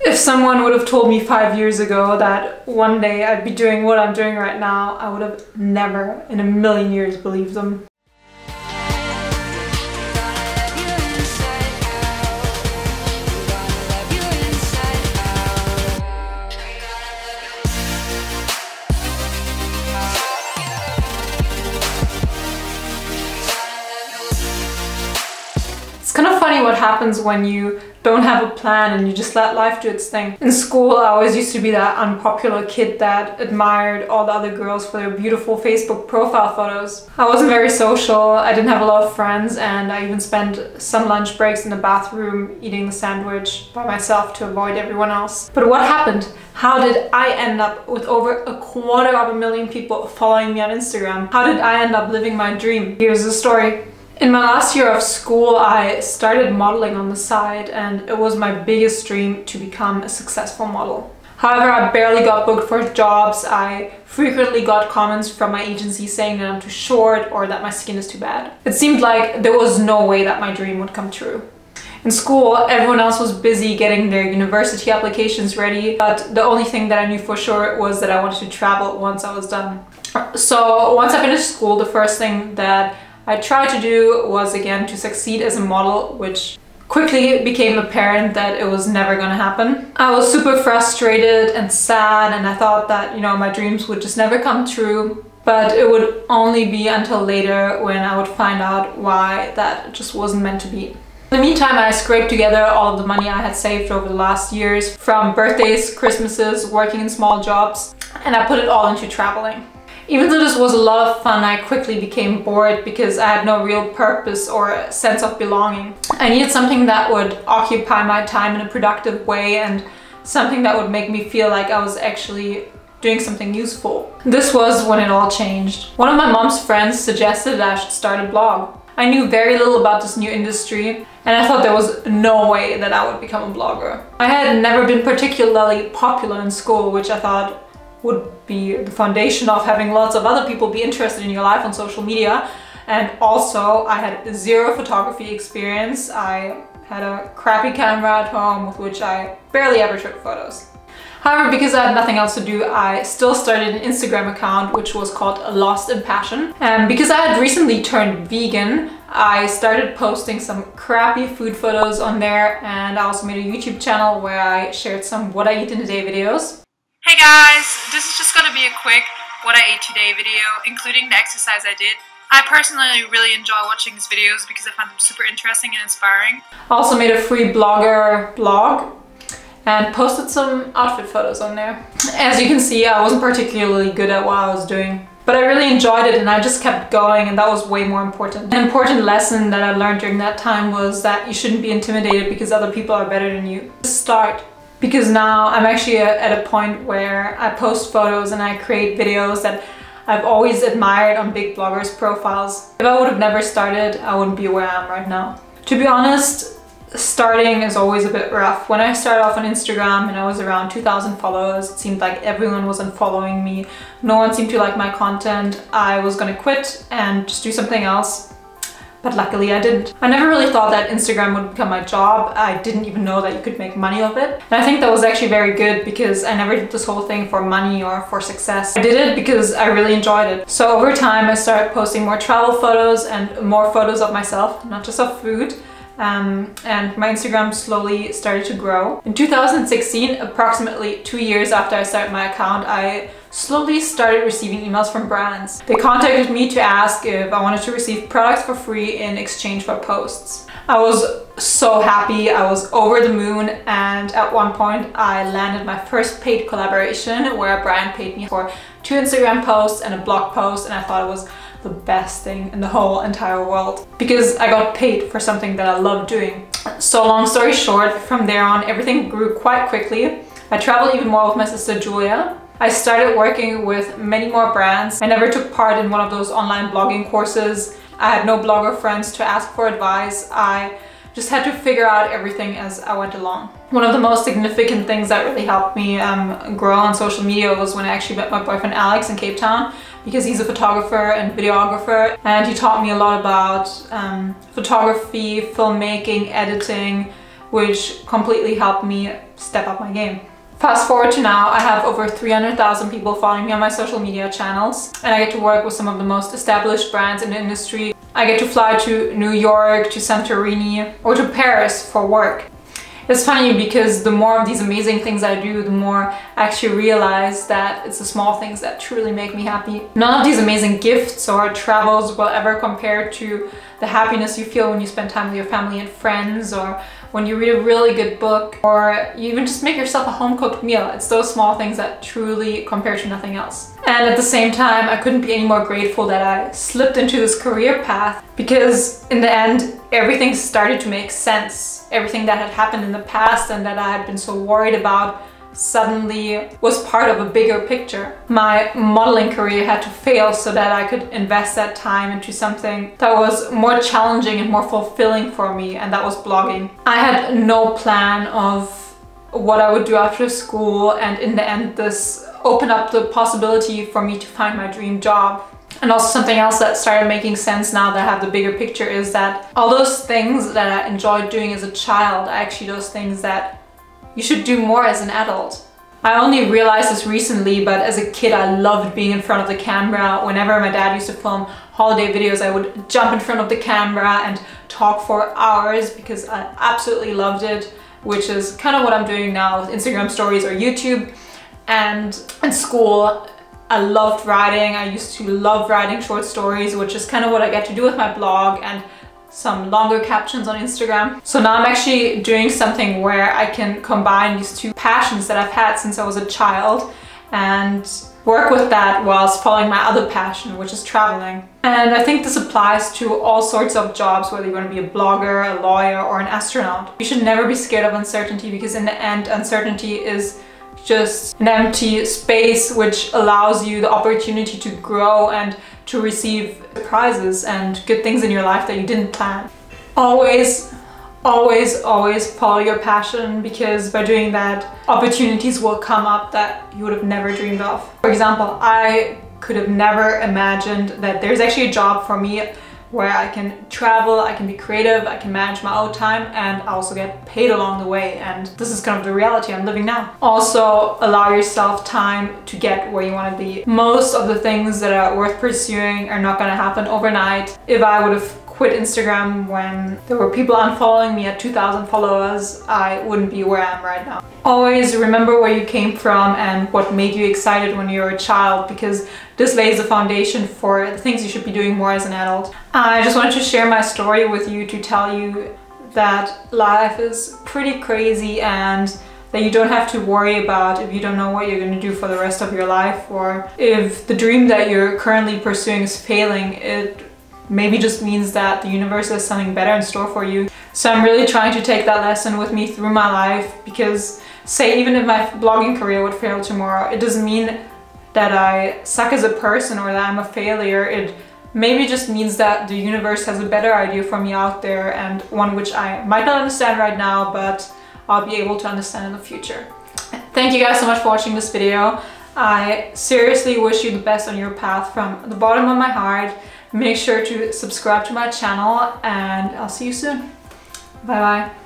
If someone would have told me 5 years ago that one day I'd be doing what I'm doing right now, I would have never in a million years believed them. It's kind of funny what happens when you don't have a plan and you just let life do its thing. In school, I always used to be that unpopular kid that admired all the other girls for their beautiful Facebook profile photos. I wasn't very social, I didn't have a lot of friends, and I even spent some lunch breaks in the bathroom eating the sandwich by myself to avoid everyone else. But what happened? How did I end up with over 250,000 people following me on Instagram? How did I end up living my dream? Here's the story. In my last year of school, I started modeling on the side, and it was my biggest dream to become a successful model. However, I barely got booked for jobs. I frequently got comments from my agency saying that I'm too short or that my skin is too bad. It seemed like there was no way that my dream would come true. In school, everyone else was busy getting their university applications ready, but the only thing that I knew for sure was that I wanted to travel once I was done. So once I finished school, the first thing that I tried to do was again to succeed as a model, which quickly became apparent that it was never gonna happen. I was super frustrated and sad, and I thought that, you know, my dreams would just never come true. But it would only be until later when I would find out why that just wasn't meant to be. In the meantime, I scraped together all of the money I had saved over the last years from birthdays, Christmases, working in small jobs, and I put it all into traveling. Even though this was a lot of fun, I quickly became bored because I had no real purpose or sense of belonging. I needed something that would occupy my time in a productive way and something that would make me feel like I was actually doing something useful. This was when it all changed. One of my mom's friends suggested that I should start a blog. I knew very little about this new industry, and I thought there was no way that I would become a blogger. I had never been particularly popular in school, which I thought would be the foundation of having lots of other people be interested in your life on social media. And also, I had zero photography experience. I had a crappy camera at home with which I barely ever took photos. However, because I had nothing else to do, I still started an Instagram account which was called Lost in Passion. And because I had recently turned vegan, I started posting some crappy food photos on there, and I also made a YouTube channel where I shared some what I eat in a day videos. Hey guys, this is just gonna be a quick what I ate today video, including the exercise I did. I personally really enjoy watching these videos because I find them super interesting and inspiring. I also made a free blogger blog and posted some outfit photos on there. As you can see, I wasn't particularly good at what I was doing, but I really enjoyed it and I just kept going, and that was way more important. An important lesson that I learned during that time was that you shouldn't be intimidated because other people are better than you. Just start. Because now I'm actually at a point where I post photos and I create videos that I've always admired on big bloggers' profiles. If I would have never started, I wouldn't be where I am right now. To be honest, starting is always a bit rough. When I started off on Instagram and I was around 2,000 followers, it seemed like everyone was unfollowing me. No one seemed to like my content. I was gonna quit and just do something else. But luckily I didn't. I never really thought that Instagram would become my job. I didn't even know that you could make money of it. And I think that was actually very good because I never did this whole thing for money or for success. I did it because I really enjoyed it. So over time I started posting more travel photos and more photos of myself, not just of food. And my Instagram slowly started to grow. In 2016, approximately 2 years after I started my account, I slowly started receiving emails from brands. They contacted me to ask if I wanted to receive products for free in exchange for posts. I was so happy, I was over the moon, and at one point I landed my first paid collaboration where a brand paid me for 2 Instagram posts and a blog post, and I thought it was the best thing in the whole entire world because I got paid for something that I love doing. So long story short, from there on everything grew quite quickly. I traveled even more with my sister Julia. I started working with many more brands. I never took part in one of those online blogging courses. I had no blogger friends to ask for advice. I just had to figure out everything as I went along. One of the most significant things that really helped me grow on social media was when I actually met my boyfriend Alex in Cape Town, because he's a photographer and videographer, and he taught me a lot about photography, filmmaking, editing, which completely helped me step up my game. Fast forward to now, I have over 300,000 people following me on my social media channels, and I get to work with some of the most established brands in the industry. I get to fly to New York, to Santorini, or to Paris for work. It's funny because the more of these amazing things I do, the more I actually realize that it's the small things that truly make me happy. None of these amazing gifts or travels will ever compare to the happiness you feel when you spend time with your family and friends, or when you read a really good book, or you even just make yourself a home-cooked meal. It's those small things that truly compare to nothing else. And at the same time, I couldn't be any more grateful that I slipped into this career path, because in the end, everything started to make sense. Everything that had happened in the past and that I had been so worried about suddenly was part of a bigger picture. My modeling career had to fail so that I could invest that time into something that was more challenging and more fulfilling for me, and that was blogging. I had no plan of what I would do after school, and in the end this opened up the possibility for me to find my dream job. And also something else that started making sense now that I have the bigger picture is that all those things that I enjoyed doing as a child are actually those things that you should do more as an adult. I only realized this recently, but as a kid I loved being in front of the camera. Whenever my dad used to film holiday videos, I would jump in front of the camera and talk for hours because I absolutely loved it, which is kind of what I'm doing now with Instagram stories or YouTube. And in school, I loved writing. I used to love writing short stories, which is kind of what I get to do with my blog and some longer captions on Instagram. So now I'm actually doing something where I can combine these two passions that I've had since I was a child and work with that whilst following my other passion, which is traveling. And I think this applies to all sorts of jobs, whether you want to be a blogger, a lawyer, or an astronaut. You should never be scared of uncertainty, because in the end, uncertainty is just an empty space which allows you the opportunity to grow and to receive surprises and good things in your life that you didn't plan. Always, always, always follow your passion, because by doing that, opportunities will come up that you would have never dreamed of. For example, I could have never imagined that there's actually a job for me where I can travel, I can be creative, I can manage my own time, and I also get paid along the way. And this is kind of the reality I'm living now. Also, allow yourself time to get where you want to be. Most of the things that are worth pursuing are not going to happen overnight. If I would have quit Instagram when there were people unfollowing me at 2,000 followers, I wouldn't be where I am right now. Always remember where you came from and what made you excited when you were a child, because this lays the foundation for the things you should be doing more as an adult. I just wanted to share my story with you to tell you that life is pretty crazy and that you don't have to worry about if you don't know what you're going to do for the rest of your life, or if the dream that you're currently pursuing is failing. It maybe just means that the universe has something better in store for you. So I'm really trying to take that lesson with me through my life, because say even if my blogging career would fail tomorrow, it doesn't mean that I suck as a person or that I'm a failure. It maybe just means that the universe has a better idea for me out there, and one which I might not understand right now, but I'll be able to understand in the future. Thank you guys so much for watching this video. I seriously wish you the best on your path from the bottom of my heart. Make sure to subscribe to my channel, and I'll see you soon. Bye bye.